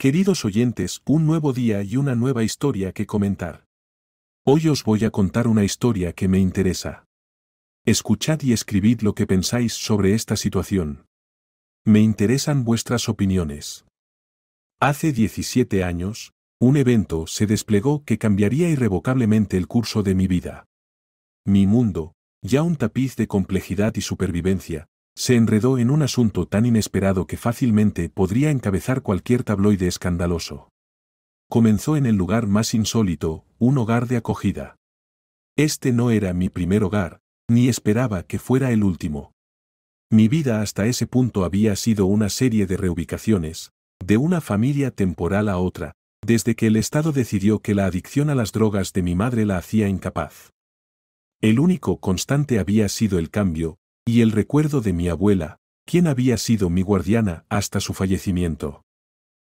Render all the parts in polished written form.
Queridos oyentes, un nuevo día y una nueva historia que comentar. Hoy os voy a contar una historia que me interesa. Escuchad y escribid lo que pensáis sobre esta situación. Me interesan vuestras opiniones. Hace 17 años, un evento se desplegó que cambiaría irrevocablemente el curso de mi vida. Mi mundo, ya un tapiz de complejidad y supervivencia, se enredó en un asunto tan inesperado que fácilmente podría encabezar cualquier tabloide escandaloso. Comenzó en el lugar más insólito, un hogar de acogida. Este no era mi primer hogar, ni esperaba que fuera el último. Mi vida hasta ese punto había sido una serie de reubicaciones, de una familia temporal a otra, desde que el Estado decidió que la adicción a las drogas de mi madre la hacía incapaz. El único constante había sido el cambio, y el recuerdo de mi abuela, quien había sido mi guardiana hasta su fallecimiento.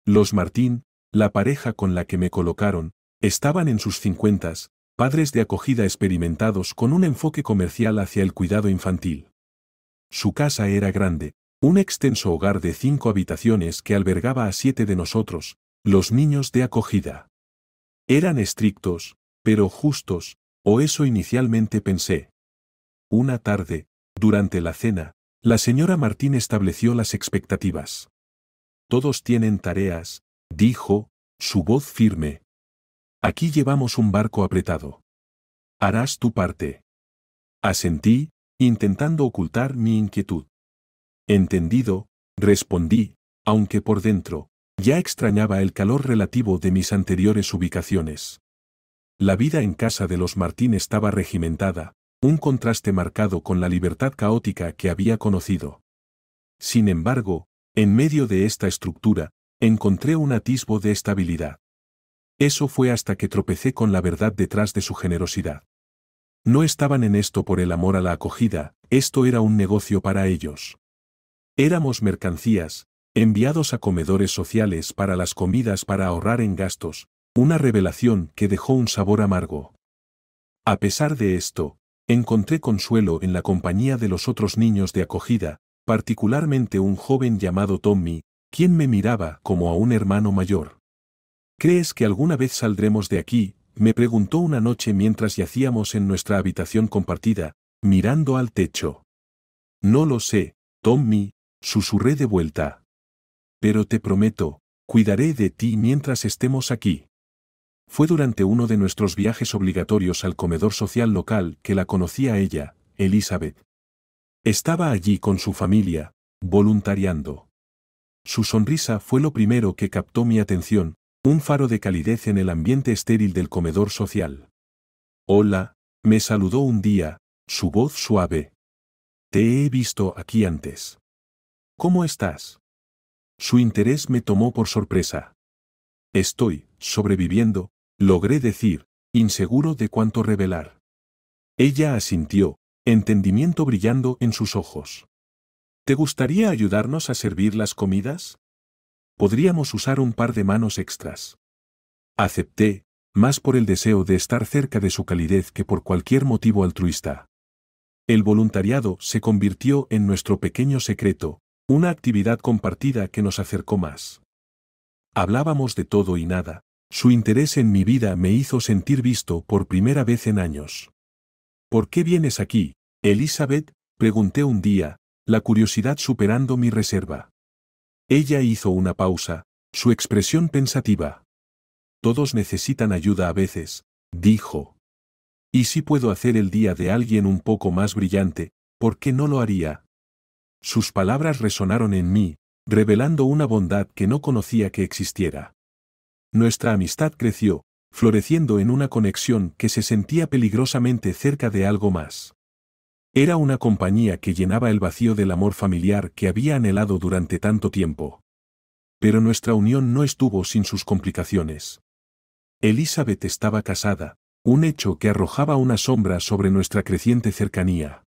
Los Martín, la pareja con la que me colocaron, estaban en sus 50s, padres de acogida experimentados con un enfoque comercial hacia el cuidado infantil. Su casa era grande, un extenso hogar de 5 habitaciones que albergaba a 7 de nosotros, los niños de acogida. Eran estrictos, pero justos, o eso inicialmente pensé. Una tarde, durante la cena, la señora Martín estableció las expectativas. Todos tienen tareas, dijo, su voz firme. Aquí llevamos un barco apretado. Harás tu parte. Asentí, intentando ocultar mi inquietud. Entendido, respondí, aunque por dentro, ya extrañaba el calor relativo de mis anteriores ubicaciones. La vida en casa de los Martín estaba regimentada, un contraste marcado con la libertad caótica que había conocido. Sin embargo, en medio de esta estructura, encontré un atisbo de estabilidad. Eso fue hasta que tropecé con la verdad detrás de su generosidad. No estaban en esto por el amor a la acogida, esto era un negocio para ellos. Éramos mercancías, enviados a comedores sociales para las comidas para ahorrar en gastos, una revelación que dejó un sabor amargo. A pesar de esto, encontré consuelo en la compañía de los otros niños de acogida, particularmente un joven llamado Tommy, quien me miraba como a un hermano mayor. ¿Crees que alguna vez saldremos de aquí?, me preguntó una noche mientras yacíamos en nuestra habitación compartida, mirando al techo. No lo sé, Tommy, susurré de vuelta. Pero te prometo, cuidaré de ti mientras estemos aquí. Fue durante uno de nuestros viajes obligatorios al comedor social local que la conocí a ella, Elizabeth. Estaba allí con su familia, voluntariando. Su sonrisa fue lo primero que captó mi atención, un faro de calidez en el ambiente estéril del comedor social. Hola, me saludó un día, su voz suave. Te he visto aquí antes. ¿Cómo estás? Su interés me tomó por sorpresa. Estoy sobreviviendo, logré decir, inseguro de cuánto revelar. Ella asintió, entendimiento brillando en sus ojos. ¿Te gustaría ayudarnos a servir las comidas? Podríamos usar un par de manos extras. Acepté, más por el deseo de estar cerca de su calidez que por cualquier motivo altruista. El voluntariado se convirtió en nuestro pequeño secreto, una actividad compartida que nos acercó más. Hablábamos de todo y nada, su interés en mi vida me hizo sentir visto por primera vez en años. ¿Por qué vienes aquí, Elizabeth?, pregunté un día, la curiosidad superando mi reserva. Ella hizo una pausa, su expresión pensativa. Todos necesitan ayuda a veces, dijo. Y si puedo hacer el día de alguien un poco más brillante, ¿por qué no lo haría? Sus palabras resonaron en mí, revelando una bondad que no conocía que existiera. Nuestra amistad creció, floreciendo en una conexión que se sentía peligrosamente cerca de algo más. Era una compañía que llenaba el vacío del amor familiar que había anhelado durante tanto tiempo. Pero nuestra unión no estuvo sin sus complicaciones. Elizabeth estaba casada, un hecho que arrojaba una sombra sobre nuestra creciente cercanía.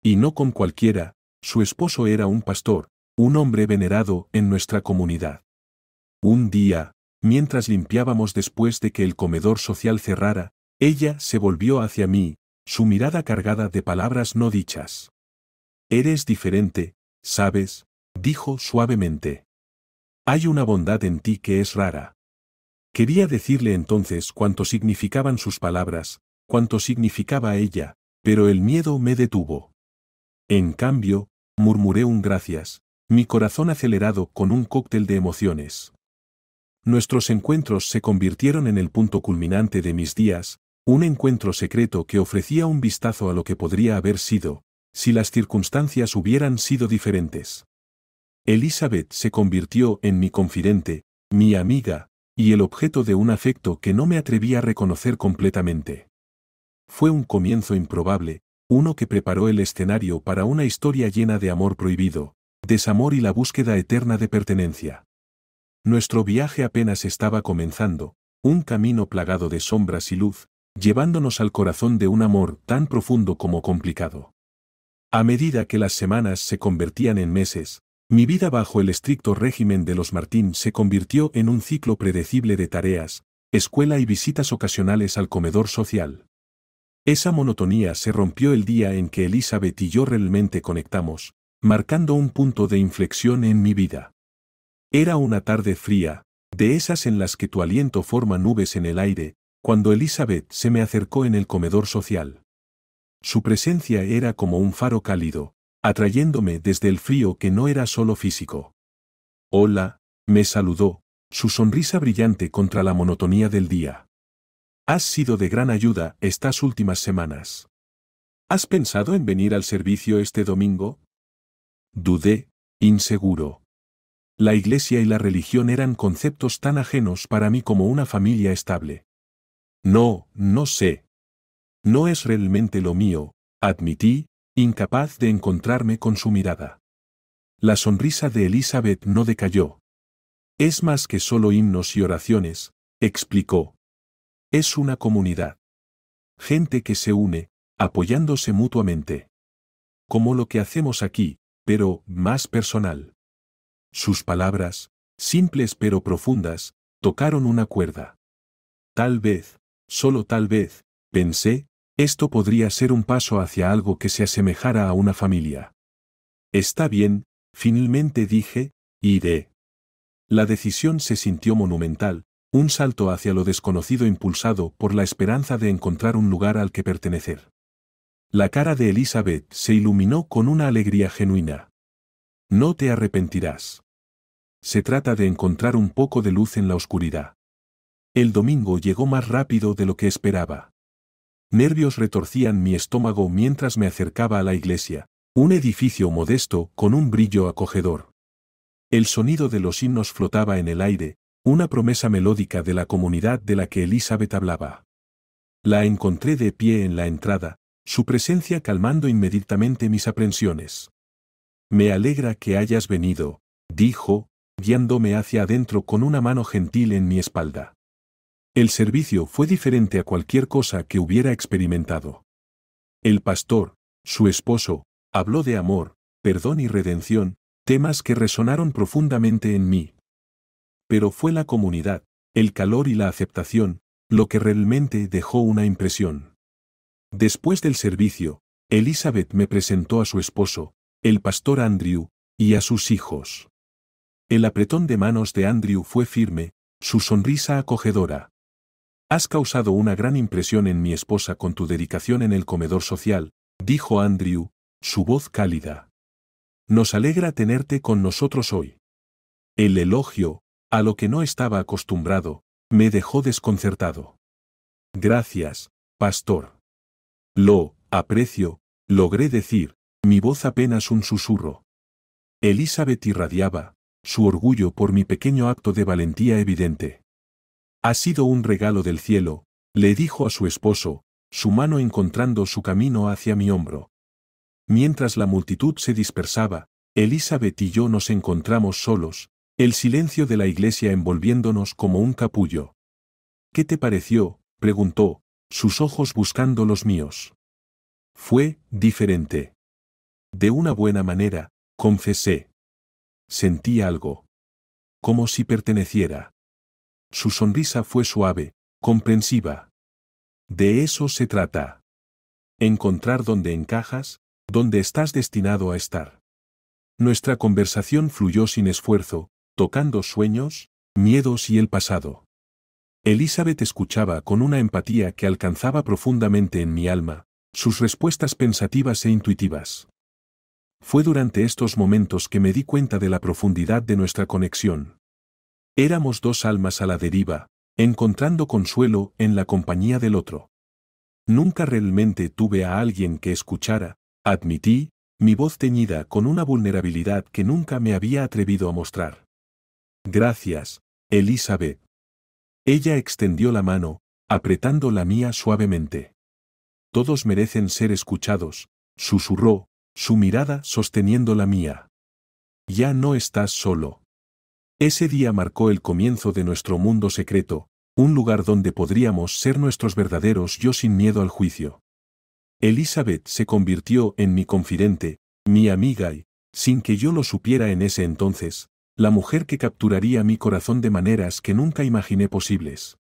Y no con cualquiera, su esposo era un pastor, un hombre venerado en nuestra comunidad. Un día, mientras limpiábamos después de que el comedor social cerrara, ella se volvió hacia mí, su mirada cargada de palabras no dichas. Eres diferente, ¿sabes?, dijo suavemente. Hay una bondad en ti que es rara. Quería decirle entonces cuánto significaban sus palabras, cuánto significaba ella, pero el miedo me detuvo. En cambio, murmuré un gracias, mi corazón acelerado con un cóctel de emociones. Nuestros encuentros se convirtieron en el punto culminante de mis días, un encuentro secreto que ofrecía un vistazo a lo que podría haber sido, si las circunstancias hubieran sido diferentes. Elizabeth se convirtió en mi confidente, mi amiga, y el objeto de un afecto que no me atreví a reconocer completamente. Fue un comienzo improbable, uno que preparó el escenario para una historia llena de amor prohibido, desamor y la búsqueda eterna de pertenencia. Nuestro viaje apenas estaba comenzando, un camino plagado de sombras y luz, llevándonos al corazón de un amor tan profundo como complicado. A medida que las semanas se convertían en meses, mi vida bajo el estricto régimen de los Martín se convirtió en un ciclo predecible de tareas, escuela y visitas ocasionales al comedor social. Esa monotonía se rompió el día en que Elizabeth y yo realmente conectamos, marcando un punto de inflexión en mi vida. Era una tarde fría, de esas en las que tu aliento forma nubes en el aire, cuando Elizabeth se me acercó en el comedor social. Su presencia era como un faro cálido, atrayéndome desde el frío que no era solo físico. Hola, me saludó, su sonrisa brillante contra la monotonía del día. Has sido de gran ayuda estas últimas semanas. ¿Has pensado en venir al servicio este domingo? Dudé, inseguro. La iglesia y la religión eran conceptos tan ajenos para mí como una familia estable. No sé. No es realmente lo mío, admití, incapaz de encontrarme con su mirada. La sonrisa de Elizabeth no decayó. Es más que solo himnos y oraciones, explicó. Es una comunidad. Gente que se une, apoyándose mutuamente. Como lo que hacemos aquí, pero más personal. Sus palabras, simples pero profundas, tocaron una cuerda. Tal vez, solo tal vez, pensé, esto podría ser un paso hacia algo que se asemejara a una familia. Está bien, finalmente dije, iré. La decisión se sintió monumental, un salto hacia lo desconocido impulsado por la esperanza de encontrar un lugar al que pertenecer. La cara de Elizabeth se iluminó con una alegría genuina. No te arrepentirás. Se trata de encontrar un poco de luz en la oscuridad. El domingo llegó más rápido de lo que esperaba. Nervios retorcían mi estómago mientras me acercaba a la iglesia, un edificio modesto con un brillo acogedor. El sonido de los himnos flotaba en el aire, una promesa melódica de la comunidad de la que Elizabeth hablaba. La encontré de pie en la entrada, su presencia calmando inmediatamente mis aprensiones. Me alegra que hayas venido, dijo, guiándome hacia adentro con una mano gentil en mi espalda. El servicio fue diferente a cualquier cosa que hubiera experimentado. El pastor, su esposo, habló de amor, perdón y redención, temas que resonaron profundamente en mí. Pero fue la comunidad, el calor y la aceptación, lo que realmente dejó una impresión. Después del servicio, Elizabeth me presentó a su esposo, el pastor Andrew, y a sus hijos. El apretón de manos de Andrew fue firme, su sonrisa acogedora. Has causado una gran impresión en mi esposa con tu dedicación en el comedor social, dijo Andrew, su voz cálida. Nos alegra tenerte con nosotros hoy. El elogio, a lo que no estaba acostumbrado, me dejó desconcertado. Gracias, pastor. Lo aprecio, logré decir, mi voz apenas un susurro. Elizabeth irradiaba, su orgullo por mi pequeño acto de valentía evidente. Ha sido un regalo del cielo, le dijo a su esposo, su mano encontrando su camino hacia mi hombro. Mientras la multitud se dispersaba, Elizabeth y yo nos encontramos solos, el silencio de la iglesia envolviéndonos como un capullo. ¿Qué te pareció?, preguntó, sus ojos buscando los míos. Fue diferente. De una buena manera, confesé. Sentí algo. Como si perteneciera. Su sonrisa fue suave, comprensiva. De eso se trata. Encontrar dónde encajas, dónde estás destinado a estar. Nuestra conversación fluyó sin esfuerzo, tocando sueños, miedos y el pasado. Elizabeth escuchaba con una empatía que alcanzaba profundamente en mi alma, sus respuestas pensativas e intuitivas. Fue durante estos momentos que me di cuenta de la profundidad de nuestra conexión. Éramos dos almas a la deriva, encontrando consuelo en la compañía del otro. Nunca realmente tuve a alguien que escuchara, admití, mi voz teñida con una vulnerabilidad que nunca me había atrevido a mostrar. Gracias, Elizabeth. Ella extendió la mano, apretando la mía suavemente. Todos merecen ser escuchados, susurró, su mirada sosteniendo la mía. Ya no estás solo. Ese día marcó el comienzo de nuestro mundo secreto, un lugar donde podríamos ser nuestros verdaderos yo sin miedo al juicio. Elizabeth se convirtió en mi confidente, mi amiga y, sin que yo lo supiera en ese entonces, la mujer que capturaría mi corazón de maneras que nunca imaginé posibles.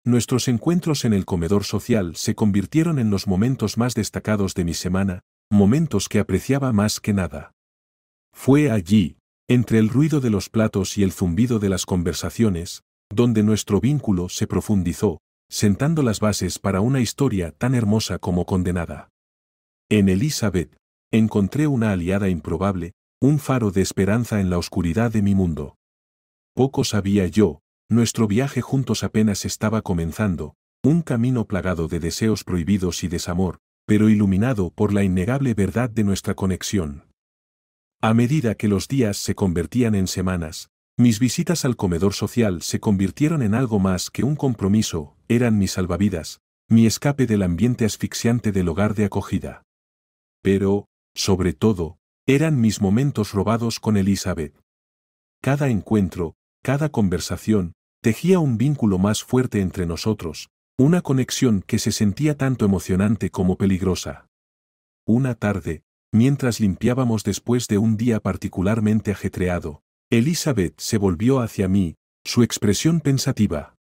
Nuestros encuentros en el comedor social se convirtieron en los momentos más destacados de mi semana, momentos que apreciaba más que nada. Fue allí, entre el ruido de los platos y el zumbido de las conversaciones, donde nuestro vínculo se profundizó, sentando las bases para una historia tan hermosa como condenada. En Elizabeth, encontré una aliada improbable, un faro de esperanza en la oscuridad de mi mundo. Poco sabía yo, nuestro viaje juntos apenas estaba comenzando, un camino plagado de deseos prohibidos y desamor, pero iluminado por la innegable verdad de nuestra conexión. A medida que los días se convertían en semanas, mis visitas al comedor social se convirtieron en algo más que un compromiso, eran mi salvavidas, mi escape del ambiente asfixiante del hogar de acogida. Pero, sobre todo, eran mis momentos robados con Elizabeth. Cada encuentro, cada conversación, tejía un vínculo más fuerte entre nosotros, una conexión que se sentía tanto emocionante como peligrosa. Una tarde, mientras limpiábamos después de un día particularmente ajetreado, Elizabeth se volvió hacia mí, su expresión pensativa.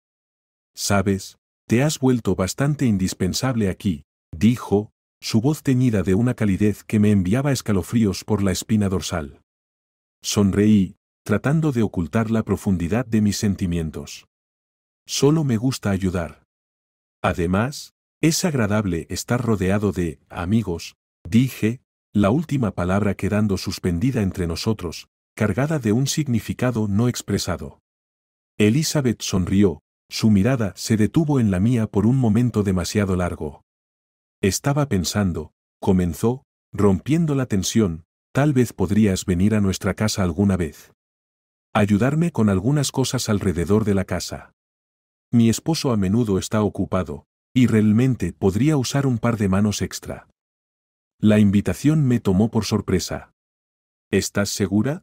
«Sabes, te has vuelto bastante indispensable aquí», dijo, su voz teñida de una calidez que me enviaba escalofríos por la espina dorsal. Sonreí, tratando de ocultar la profundidad de mis sentimientos. Solo me gusta ayudar. Además, es agradable estar rodeado de amigos, dije, la última palabra quedando suspendida entre nosotros, cargada de un significado no expresado. Elizabeth sonrió, su mirada se detuvo en la mía por un momento demasiado largo. Estaba pensando, comenzó, rompiendo la tensión, tal vez podrías venir a nuestra casa alguna vez. Ayudarme con algunas cosas alrededor de la casa. Mi esposo a menudo está ocupado, y realmente podría usar un par de manos extra. La invitación me tomó por sorpresa. ¿Estás segura?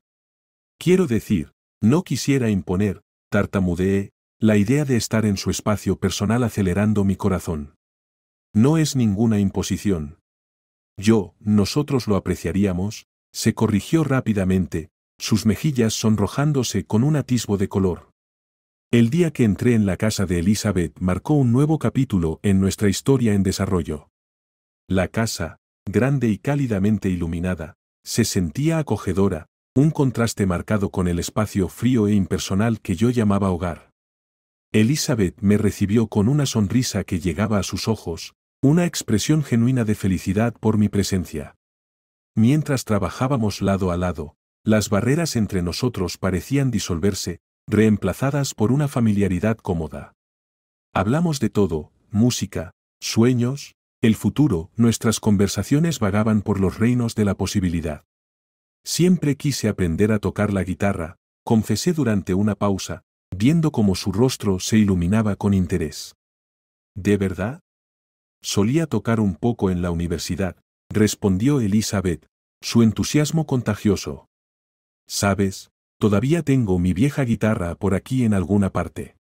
Quiero decir, no quisiera imponer, tartamudeé, la idea de estar en su espacio personal acelerando mi corazón. No es ninguna imposición. Nosotros lo apreciaríamos, se corrigió rápidamente, sus mejillas sonrojándose con un atisbo de color. El día que entré en la casa de Elizabeth marcó un nuevo capítulo en nuestra historia en desarrollo. La casa, grande y cálidamente iluminada, se sentía acogedora, un contraste marcado con el espacio frío e impersonal que yo llamaba hogar. Elizabeth me recibió con una sonrisa que llegaba a sus ojos, una expresión genuina de felicidad por mi presencia. Mientras trabajábamos lado a lado, las barreras entre nosotros parecían disolverse, reemplazadas por una familiaridad cómoda. Hablamos de todo, música, sueños, el futuro, nuestras conversaciones vagaban por los reinos de la posibilidad. Siempre quise aprender a tocar la guitarra, confesé durante una pausa, viendo cómo su rostro se iluminaba con interés. ¿De verdad? Solía tocar un poco en la universidad, respondió Elizabeth, su entusiasmo contagioso. ¿Sabes? Todavía tengo mi vieja guitarra por aquí en alguna parte.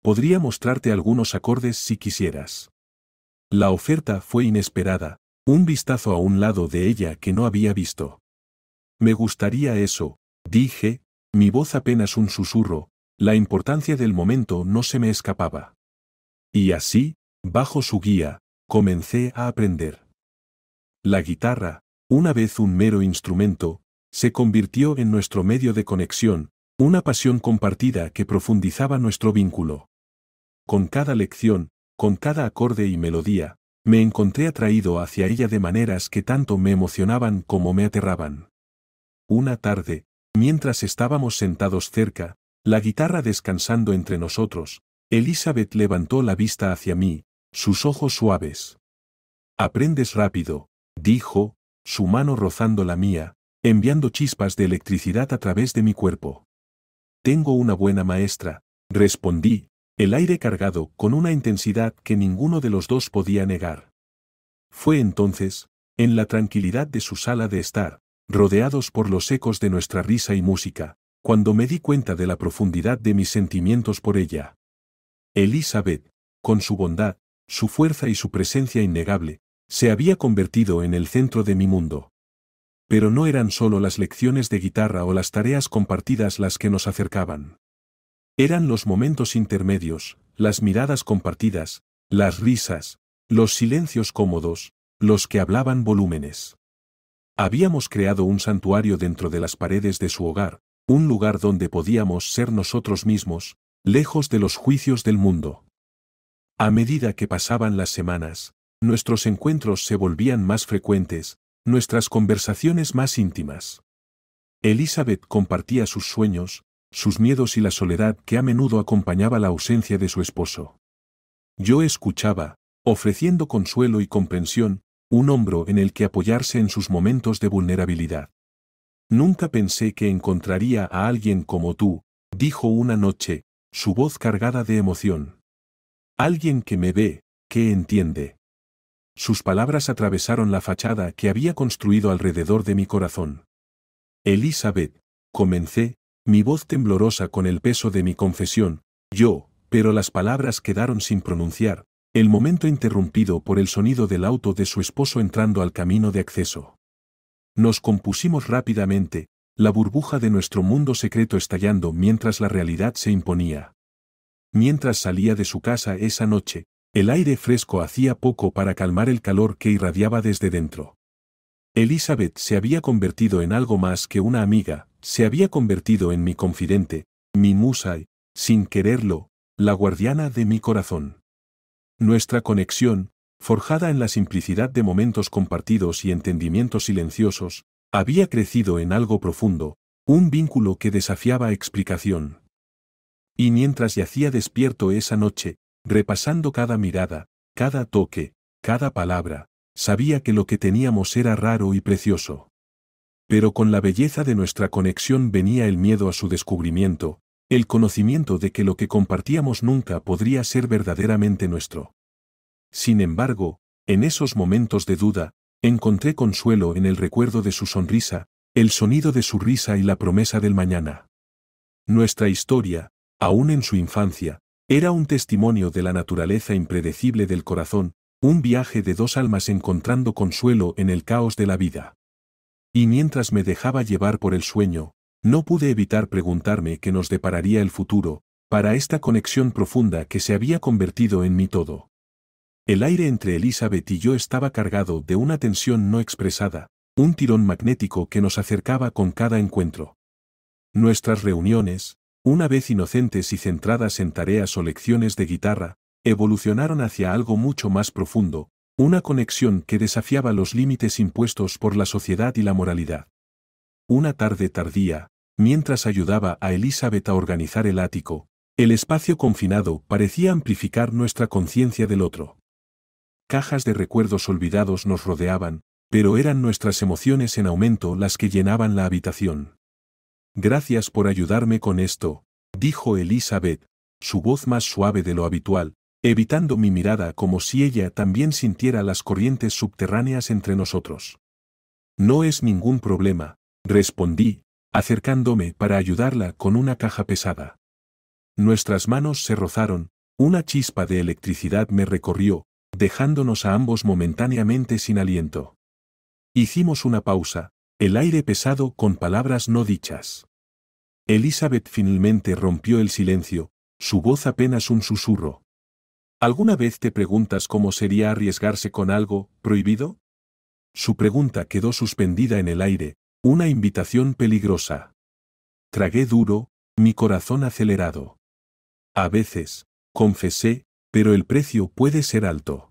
Podría mostrarte algunos acordes si quisieras. La oferta fue inesperada, un vistazo a un lado de ella que no había visto. Me gustaría eso, dije, mi voz apenas un susurro, la importancia del momento no se me escapaba. Y así, bajo su guía, comencé a aprender. La guitarra, una vez un mero instrumento, se convirtió en nuestro medio de conexión, Una pasión compartida que profundizaba nuestro vínculo. Con cada lección, con cada acorde y melodía, me encontré atraído hacia ella de maneras que tanto me emocionaban como me aterraban. Una tarde, mientras estábamos sentados cerca, la guitarra descansando entre nosotros, Elizabeth levantó la vista hacia mí, sus ojos suaves. «Aprendes rápido», dijo, su mano rozando la mía, enviando chispas de electricidad a través de mi cuerpo. «Tengo una buena maestra», respondí, el aire cargado con una intensidad que ninguno de los dos podía negar. Fue entonces, en la tranquilidad de su sala de estar, rodeados por los ecos de nuestra risa y música, cuando me di cuenta de la profundidad de mis sentimientos por ella. Elizabeth, con su bondad, su fuerza y su presencia innegable, se había convertido en el centro de mi mundo. Pero no eran solo las lecciones de guitarra o las tareas compartidas las que nos acercaban. Eran los momentos intermedios, las miradas compartidas, las risas, los silencios cómodos, los que hablaban volúmenes. Habíamos creado un santuario dentro de las paredes de su hogar, un lugar donde podíamos ser nosotros mismos, lejos de los juicios del mundo. A medida que pasaban las semanas, nuestros encuentros se volvían más frecuentes, nuestras conversaciones más íntimas. Elizabeth compartía sus sueños, sus miedos y la soledad que a menudo acompañaba la ausencia de su esposo. Yo escuchaba, ofreciendo consuelo y comprensión, un hombro en el que apoyarse en sus momentos de vulnerabilidad. «Nunca pensé que encontraría a alguien como tú», dijo una noche, su voz cargada de emoción. «Alguien que me ve, que entiende». Sus palabras atravesaron la fachada que había construido alrededor de mi corazón. «Elizabeth», comencé, mi voz temblorosa con el peso de mi confesión, pero las palabras quedaron sin pronunciar, el momento interrumpido por el sonido del auto de su esposo entrando al camino de acceso. Nos compusimos rápidamente, la burbuja de nuestro mundo secreto estallando mientras la realidad se imponía. Mientras salía de su casa esa noche, el aire fresco hacía poco para calmar el calor que irradiaba desde dentro. Elizabeth se había convertido en algo más que una amiga, se había convertido en mi confidente, mi musa y, sin quererlo, la guardiana de mi corazón. Nuestra conexión, forjada en la simplicidad de momentos compartidos y entendimientos silenciosos, había crecido en algo profundo, un vínculo que desafiaba explicación. Y mientras yacía despierto esa noche, repasando cada mirada, cada toque, cada palabra, sabía que lo que teníamos era raro y precioso. Pero con la belleza de nuestra conexión venía el miedo a su descubrimiento, el conocimiento de que lo que compartíamos nunca podría ser verdaderamente nuestro. Sin embargo, en esos momentos de duda, encontré consuelo en el recuerdo de su sonrisa, el sonido de su risa y la promesa del mañana. Nuestra historia, aún en su infancia, era un testimonio de la naturaleza impredecible del corazón, un viaje de dos almas encontrando consuelo en el caos de la vida. Y mientras me dejaba llevar por el sueño, no pude evitar preguntarme qué nos depararía el futuro, para esta conexión profunda que se había convertido en mi todo. El aire entre Elizabeth y yo estaba cargado de una tensión no expresada, un tirón magnético que nos acercaba con cada encuentro. Nuestras reuniones, una vez inocentes y centradas en tareas o lecciones de guitarra, evolucionaron hacia algo mucho más profundo, una conexión que desafiaba los límites impuestos por la sociedad y la moralidad. Una tarde tardía, mientras ayudaba a Elizabeth a organizar el ático, el espacio confinado parecía amplificar nuestra conciencia del otro. Cajas de recuerdos olvidados nos rodeaban, pero eran nuestras emociones en aumento las que llenaban la habitación. «Gracias por ayudarme con esto», dijo Elizabeth, su voz más suave de lo habitual, evitando mi mirada como si ella también sintiera las corrientes subterráneas entre nosotros. «No es ningún problema», respondí, acercándome para ayudarla con una caja pesada. Nuestras manos se rozaron, una chispa de electricidad me recorrió, dejándonos a ambos momentáneamente sin aliento. Hicimos una pausa, el aire pesado con palabras no dichas. Elizabeth finalmente rompió el silencio, su voz apenas un susurro. ¿Alguna vez te preguntas cómo sería arriesgarse con algo prohibido? Su pregunta quedó suspendida en el aire, una invitación peligrosa. Tragué duro, mi corazón acelerado. A veces, confesé, pero el precio puede ser alto.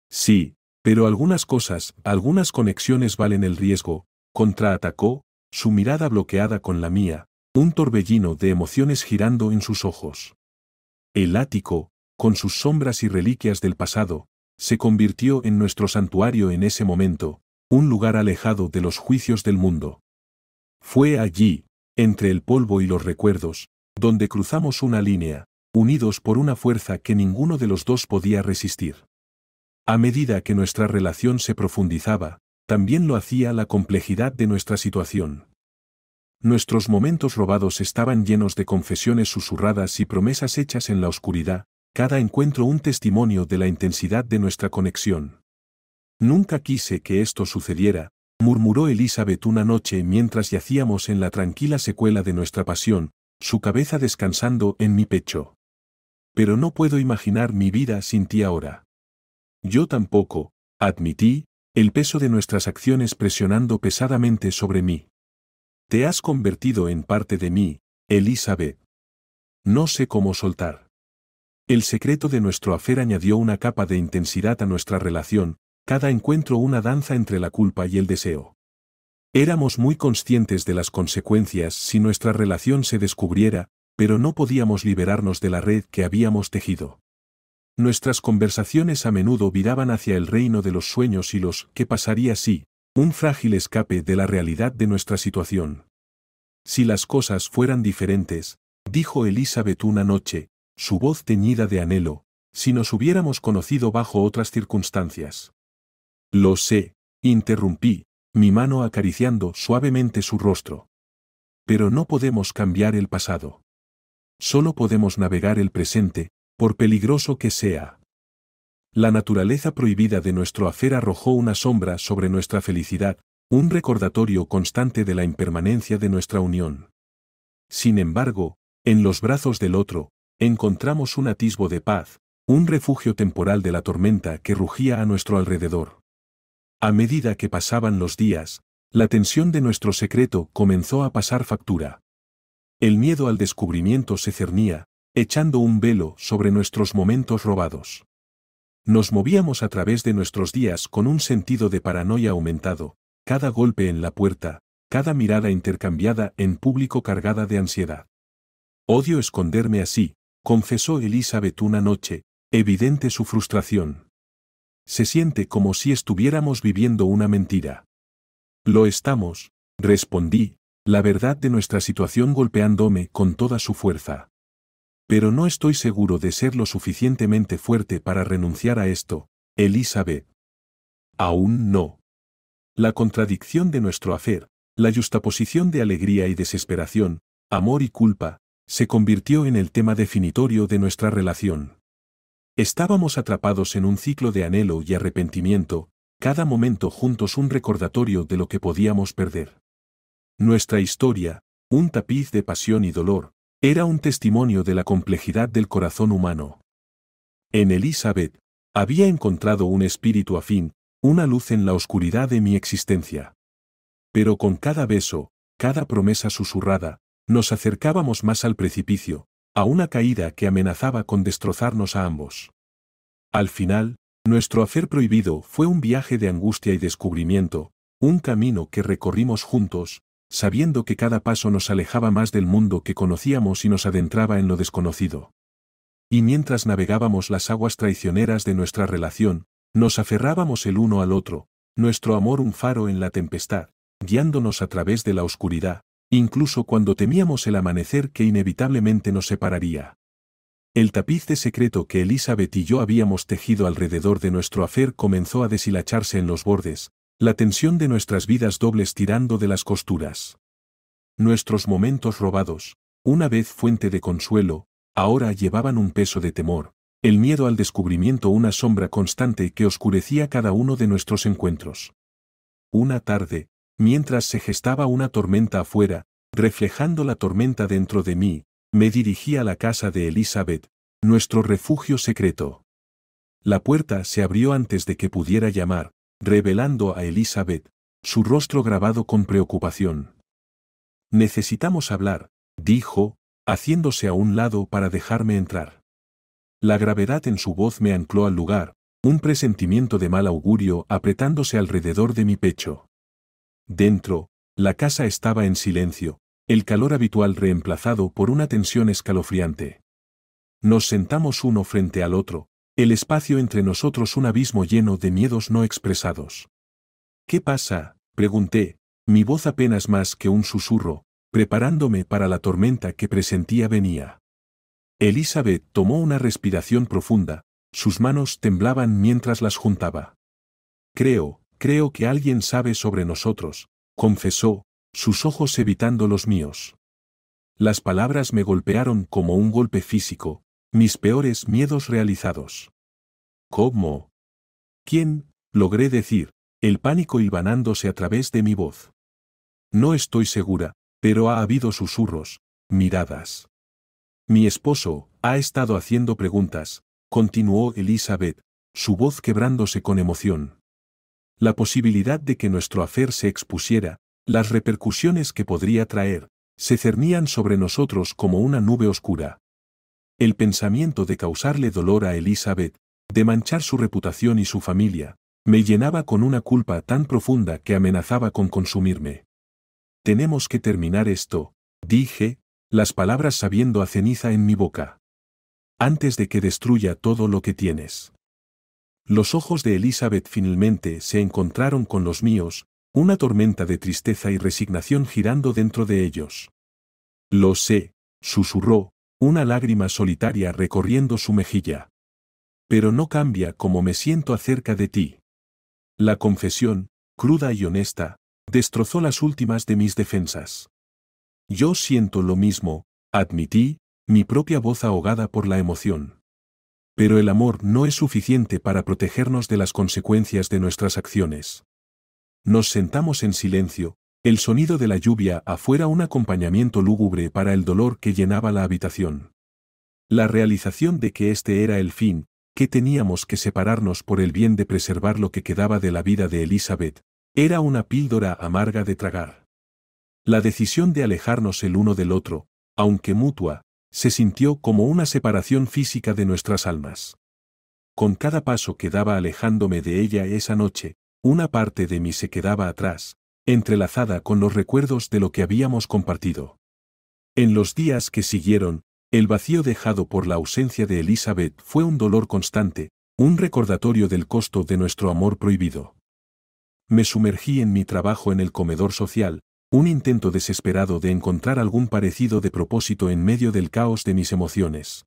Sí, pero algunas cosas, algunas conexiones valen el riesgo, contraatacó, su mirada bloqueada con la mía, un torbellino de emociones girando en sus ojos. El ático, con sus sombras y reliquias del pasado, se convirtió en nuestro santuario en ese momento, un lugar alejado de los juicios del mundo. Fue allí, entre el polvo y los recuerdos, donde cruzamos una línea, unidos por una fuerza que ninguno de los dos podía resistir. A medida que nuestra relación se profundizaba, también lo hacía la complejidad de nuestra situación. Nuestros momentos robados estaban llenos de confesiones susurradas y promesas hechas en la oscuridad, cada encuentro un testimonio de la intensidad de nuestra conexión. Nunca quise que esto sucediera, murmuró Elizabeth una noche mientras yacíamos en la tranquila secuela de nuestra pasión, su cabeza descansando en mi pecho. Pero no puedo imaginar mi vida sin ti ahora. Yo tampoco, admití, el peso de nuestras acciones presionando pesadamente sobre mí. Te has convertido en parte de mí, Elizabeth. No sé cómo soltar. El secreto de nuestro affair añadió una capa de intensidad a nuestra relación, cada encuentro una danza entre la culpa y el deseo. Éramos muy conscientes de las consecuencias si nuestra relación se descubriera, pero no podíamos liberarnos de la red que habíamos tejido. Nuestras conversaciones a menudo viraban hacia el reino de los sueños y los «¿qué pasaría si?», un frágil escape de la realidad de nuestra situación. Si las cosas fueran diferentes, dijo Elizabeth una noche, su voz teñida de anhelo, si nos hubiéramos conocido bajo otras circunstancias. Lo sé, interrumpí, mi mano acariciando suavemente su rostro. Pero no podemos cambiar el pasado. Solo podemos navegar el presente, por peligroso que sea. La naturaleza prohibida de nuestro affair arrojó una sombra sobre nuestra felicidad, un recordatorio constante de la impermanencia de nuestra unión. Sin embargo, en los brazos del otro, encontramos un atisbo de paz, un refugio temporal de la tormenta que rugía a nuestro alrededor. A medida que pasaban los días, la tensión de nuestro secreto comenzó a pasar factura. El miedo al descubrimiento se cernía, echando un velo sobre nuestros momentos robados. Nos movíamos a través de nuestros días con un sentido de paranoia aumentado, cada golpe en la puerta, cada mirada intercambiada en público cargada de ansiedad. Odio esconderme así, confesó Elizabeth una noche, evidente su frustración. Se siente como si estuviéramos viviendo una mentira. Lo estamos, respondí, la verdad de nuestra situación golpeándome con toda su fuerza. Pero no estoy seguro de ser lo suficientemente fuerte para renunciar a esto, Elizabeth. Aún no. La contradicción de nuestro affair, la yuxtaposición de alegría y desesperación, amor y culpa, se convirtió en el tema definitorio de nuestra relación. Estábamos atrapados en un ciclo de anhelo y arrepentimiento, cada momento juntos un recordatorio de lo que podíamos perder. Nuestra historia, un tapiz de pasión y dolor, era un testimonio de la complejidad del corazón humano. En Elizabeth, había encontrado un espíritu afín, una luz en la oscuridad de mi existencia. Pero con cada beso, cada promesa susurrada, nos acercábamos más al precipicio, a una caída que amenazaba con destrozarnos a ambos. Al final, nuestro affair prohibido fue un viaje de angustia y descubrimiento, un camino que recorrimos juntos, sabiendo que cada paso nos alejaba más del mundo que conocíamos y nos adentraba en lo desconocido. Y mientras navegábamos las aguas traicioneras de nuestra relación, nos aferrábamos el uno al otro, nuestro amor un faro en la tempestad, guiándonos a través de la oscuridad, incluso cuando temíamos el amanecer que inevitablemente nos separaría. El tapiz de secreto que Elizabeth y yo habíamos tejido alrededor de nuestro affair comenzó a deshilacharse en los bordes, la tensión de nuestras vidas dobles tirando de las costuras. Nuestros momentos robados, una vez fuente de consuelo, ahora llevaban un peso de temor, el miedo al descubrimiento una sombra constante que oscurecía cada uno de nuestros encuentros. Una tarde, mientras se gestaba una tormenta afuera, reflejando la tormenta dentro de mí, me dirigí a la casa de Elizabeth, nuestro refugio secreto. La puerta se abrió antes de que pudiera llamar, revelando a Elizabeth, su rostro grabado con preocupación. Necesitamos hablar, dijo, haciéndose a un lado para dejarme entrar. La gravedad en su voz me ancló al lugar, un presentimiento de mal augurio apretándose alrededor de mi pecho. Dentro, la casa estaba en silencio, el calor habitual reemplazado por una tensión escalofriante. Nos sentamos uno frente al otro, el espacio entre nosotros un abismo lleno de miedos no expresados. ¿Qué pasa?, pregunté, mi voz apenas más que un susurro, preparándome para la tormenta que presentía venía. Elizabeth tomó una respiración profunda, sus manos temblaban mientras las juntaba. Creo que alguien sabe sobre nosotros, confesó, sus ojos evitando los míos. Las palabras me golpearon como un golpe físico, mis peores miedos realizados. ¿Cómo? ¿Quién?, logré decir, el pánico hilvanándose a través de mi voz. No estoy segura, pero ha habido susurros, miradas. Mi esposo ha estado haciendo preguntas, continuó Elizabeth, su voz quebrándose con emoción. La posibilidad de que nuestro afer se expusiera, las repercusiones que podría traer, se cernían sobre nosotros como una nube oscura. El pensamiento de causarle dolor a Elizabeth, de manchar su reputación y su familia, me llenaba con una culpa tan profunda que amenazaba con consumirme. Tenemos que terminar esto, dije, las palabras sabiendo a ceniza en mi boca. Antes de que destruya todo lo que tienes. Los ojos de Elizabeth finalmente se encontraron con los míos, una tormenta de tristeza y resignación girando dentro de ellos. Lo sé, susurró, una lágrima solitaria recorriendo su mejilla. Pero no cambia cómo me siento acerca de ti. La confesión, cruda y honesta, destrozó las últimas de mis defensas. Yo siento lo mismo, admití, mi propia voz ahogada por la emoción. Pero el amor no es suficiente para protegernos de las consecuencias de nuestras acciones. Nos sentamos en silencio, el sonido de la lluvia afuera un acompañamiento lúgubre para el dolor que llenaba la habitación. La realización de que este era el fin, que teníamos que separarnos por el bien de preservar lo que quedaba de la vida de Elizabeth, era una píldora amarga de tragar. La decisión de alejarnos el uno del otro, aunque mutua, se sintió como una separación física de nuestras almas. Con cada paso que daba alejándome de ella esa noche, una parte de mí se quedaba atrás, entrelazada con los recuerdos de lo que habíamos compartido. En los días que siguieron, el vacío dejado por la ausencia de Elizabeth fue un dolor constante, un recordatorio del costo de nuestro amor prohibido. Me sumergí en mi trabajo en el comedor social, un intento desesperado de encontrar algún parecido de propósito en medio del caos de mis emociones.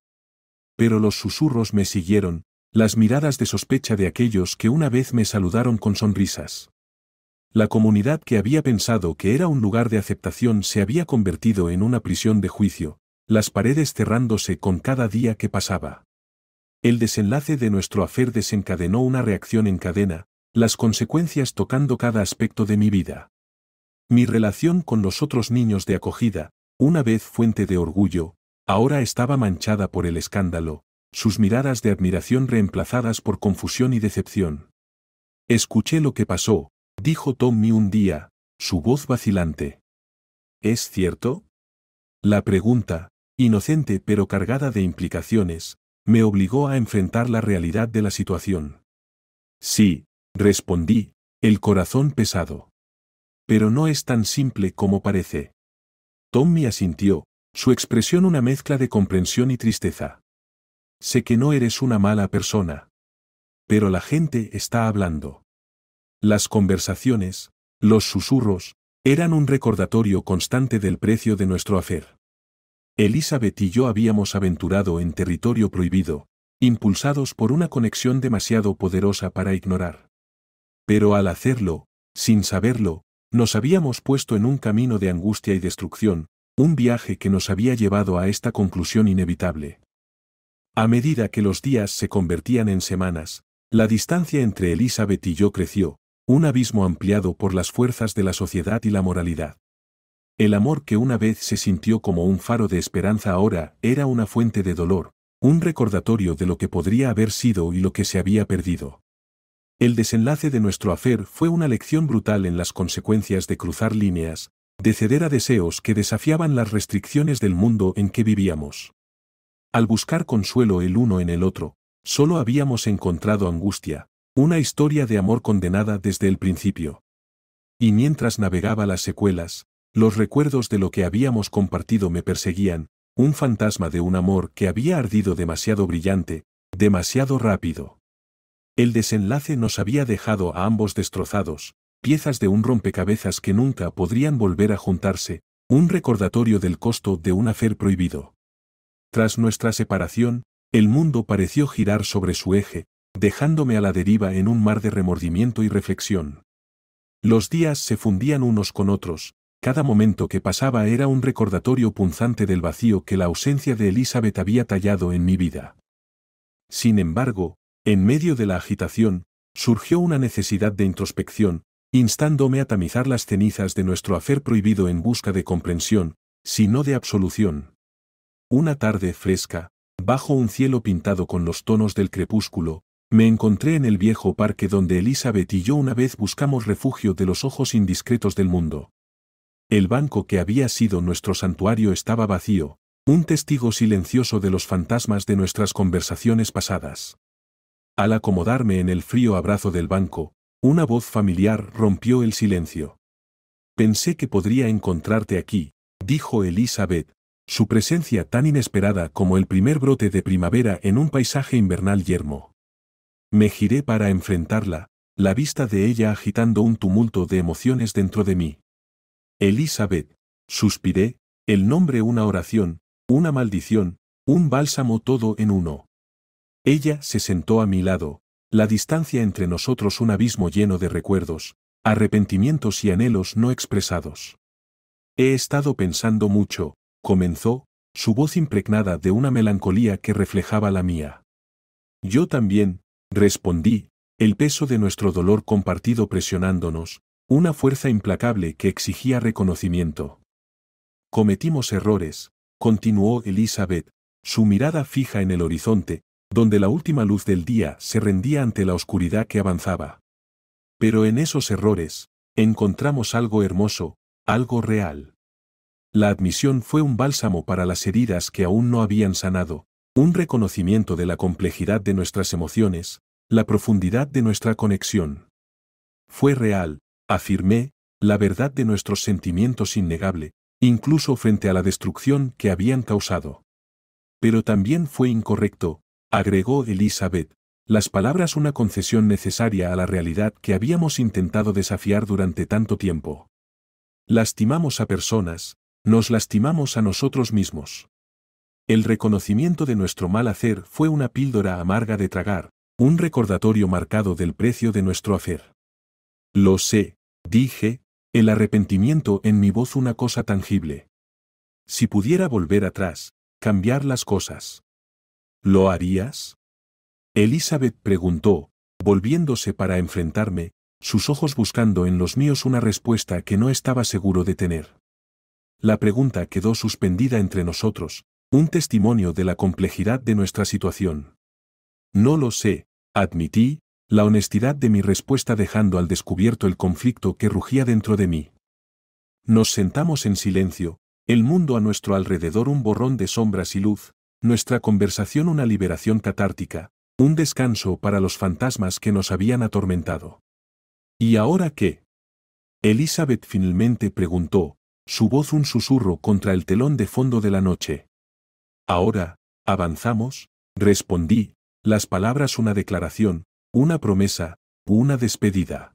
Pero los susurros me siguieron, las miradas de sospecha de aquellos que una vez me saludaron con sonrisas. La comunidad que había pensado que era un lugar de aceptación se había convertido en una prisión de juicio, las paredes cerrándose con cada día que pasaba. El desenlace de nuestro afer desencadenó una reacción en cadena, las consecuencias tocando cada aspecto de mi vida. Mi relación con los otros niños de acogida, una vez fuente de orgullo, ahora estaba manchada por el escándalo, sus miradas de admiración reemplazadas por confusión y decepción. Escuché lo que pasó, dijo Tommy un día, su voz vacilante. ¿Es cierto? La pregunta, inocente pero cargada de implicaciones, me obligó a enfrentar la realidad de la situación. Sí, respondí, el corazón pesado. Pero no es tan simple como parece. Tommy asintió, su expresión una mezcla de comprensión y tristeza. Sé que no eres una mala persona. Pero la gente está hablando. Las conversaciones, los susurros, eran un recordatorio constante del precio de nuestro afer. Elizabeth y yo habíamos aventurado en territorio prohibido, impulsados por una conexión demasiado poderosa para ignorar. Pero al hacerlo, sin saberlo, nos habíamos puesto en un camino de angustia y destrucción, un viaje que nos había llevado a esta conclusión inevitable. A medida que los días se convertían en semanas, la distancia entre Elizabeth y yo creció, un abismo ampliado por las fuerzas de la sociedad y la moralidad. El amor que una vez se sintió como un faro de esperanza ahora era una fuente de dolor, un recordatorio de lo que podría haber sido y lo que se había perdido. El desenlace de nuestro afer fue una lección brutal en las consecuencias de cruzar líneas, de ceder a deseos que desafiaban las restricciones del mundo en que vivíamos. Al buscar consuelo el uno en el otro, solo habíamos encontrado angustia, una historia de amor condenada desde el principio. Y mientras navegaba las secuelas, los recuerdos de lo que habíamos compartido me perseguían, un fantasma de un amor que había ardido demasiado brillante, demasiado rápido. El desenlace nos había dejado a ambos destrozados, piezas de un rompecabezas que nunca podrían volver a juntarse, un recordatorio del costo de un afer prohibido. Tras nuestra separación, el mundo pareció girar sobre su eje, dejándome a la deriva en un mar de remordimiento y reflexión. Los días se fundían unos con otros, cada momento que pasaba era un recordatorio punzante del vacío que la ausencia de Elizabeth había tallado en mi vida. Sin embargo, en medio de la agitación, surgió una necesidad de introspección, instándome a tamizar las cenizas de nuestro afer prohibido en busca de comprensión, si no de absolución. Una tarde fresca, bajo un cielo pintado con los tonos del crepúsculo, me encontré en el viejo parque donde Elizabeth y yo una vez buscamos refugio de los ojos indiscretos del mundo. El banco que había sido nuestro santuario estaba vacío, un testigo silencioso de los fantasmas de nuestras conversaciones pasadas. Al acomodarme en el frío abrazo del banco, una voz familiar rompió el silencio. «Pensé que podría encontrarte aquí», dijo Elizabeth, su presencia tan inesperada como el primer brote de primavera en un paisaje invernal yermo. Me giré para enfrentarla, la vista de ella agitando un tumulto de emociones dentro de mí. «Elizabeth», suspiré, el nombre una oración, una maldición, un bálsamo todo en uno. Ella se sentó a mi lado, la distancia entre nosotros un abismo lleno de recuerdos, arrepentimientos y anhelos no expresados. «He estado pensando mucho», comenzó, su voz impregnada de una melancolía que reflejaba la mía. «Yo también», respondí, el peso de nuestro dolor compartido presionándonos, una fuerza implacable que exigía reconocimiento. «Cometimos errores», continuó Elizabeth, su mirada fija en el horizonte, donde la última luz del día se rendía ante la oscuridad que avanzaba. «Pero en esos errores, encontramos algo hermoso, algo real». La admisión fue un bálsamo para las heridas que aún no habían sanado, un reconocimiento de la complejidad de nuestras emociones, la profundidad de nuestra conexión. Fue real, afirmé, la verdad de nuestros sentimientos innegable, incluso frente a la destrucción que habían causado. Pero también fue incorrecto, agregó Elizabeth, las palabras una concesión necesaria a la realidad que habíamos intentado desafiar durante tanto tiempo. Lastimamos a personas, nos lastimamos a nosotros mismos. El reconocimiento de nuestro mal hacer fue una píldora amarga de tragar, un recordatorio marcado del precio de nuestro hacer. «Lo sé», dije, el arrepentimiento en mi voz una cosa tangible. «Si pudiera volver atrás, cambiar las cosas». «¿Lo harías?», Elizabeth preguntó, volviéndose para enfrentarme, sus ojos buscando en los míos una respuesta que no estaba seguro de tener. La pregunta quedó suspendida entre nosotros, un testimonio de la complejidad de nuestra situación. «No lo sé», admití, la honestidad de mi respuesta dejando al descubierto el conflicto que rugía dentro de mí. Nos sentamos en silencio, el mundo a nuestro alrededor un borrón de sombras y luz, nuestra conversación una liberación catártica, un descanso para los fantasmas que nos habían atormentado. «¿Y ahora qué?», Elizabeth finalmente preguntó, su voz un susurro contra el telón de fondo de la noche. «Ahora, avanzamos», respondí, las palabras una declaración, una promesa, una despedida.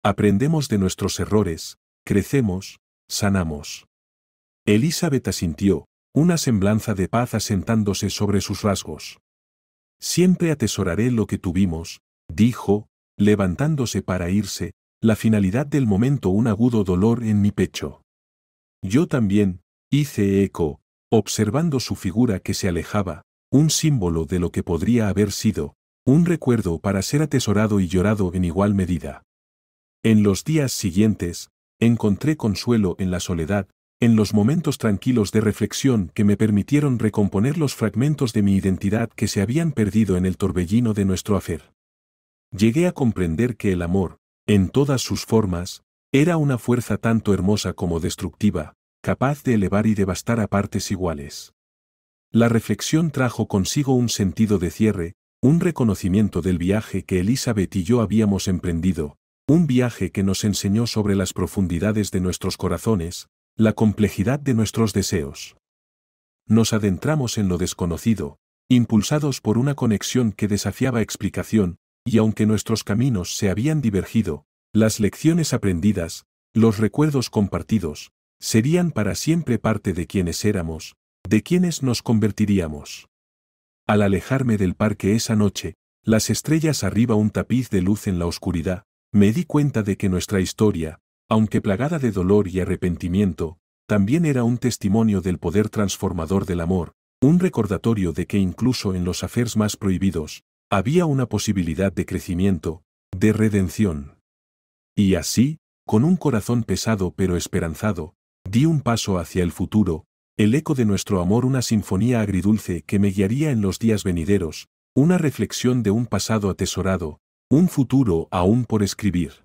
Aprendemos de nuestros errores, crecemos, sanamos. Elizabeth asintió, una semblanza de paz asentándose sobre sus rasgos. «Siempre atesoraré lo que tuvimos», dijo, levantándose para irse, la finalidad del momento un agudo dolor en mi pecho. «Yo también», hice eco, observando su figura que se alejaba, un símbolo de lo que podría haber sido, un recuerdo para ser atesorado y llorado en igual medida. En los días siguientes, encontré consuelo en la soledad, en los momentos tranquilos de reflexión que me permitieron recomponer los fragmentos de mi identidad que se habían perdido en el torbellino de nuestro hacer. Llegué a comprender que el amor, en todas sus formas, Era una fuerza tanto hermosa como destructiva, capaz de elevar y devastar a partes iguales. La reflexión trajo consigo un sentido de cierre, un reconocimiento del viaje que Elizabeth y yo habíamos emprendido, un viaje que nos enseñó sobre las profundidades de nuestros corazones, la complejidad de nuestros deseos. Nos adentramos en lo desconocido, impulsados por una conexión que desafiaba explicación, y aunque nuestros caminos se habían divergido, las lecciones aprendidas, los recuerdos compartidos, serían para siempre parte de quienes éramos, de quienes nos convertiríamos. Al alejarme del parque esa noche, las estrellas arriba un tapiz de luz en la oscuridad, me di cuenta de que nuestra historia, aunque plagada de dolor y arrepentimiento, también era un testimonio del poder transformador del amor, un recordatorio de que incluso en los afers más prohibidos, había una posibilidad de crecimiento, de redención. Y así, con un corazón pesado pero esperanzado, di un paso hacia el futuro, el eco de nuestro amor, una sinfonía agridulce que me guiaría en los días venideros, una reflexión de un pasado atesorado, un futuro aún por escribir.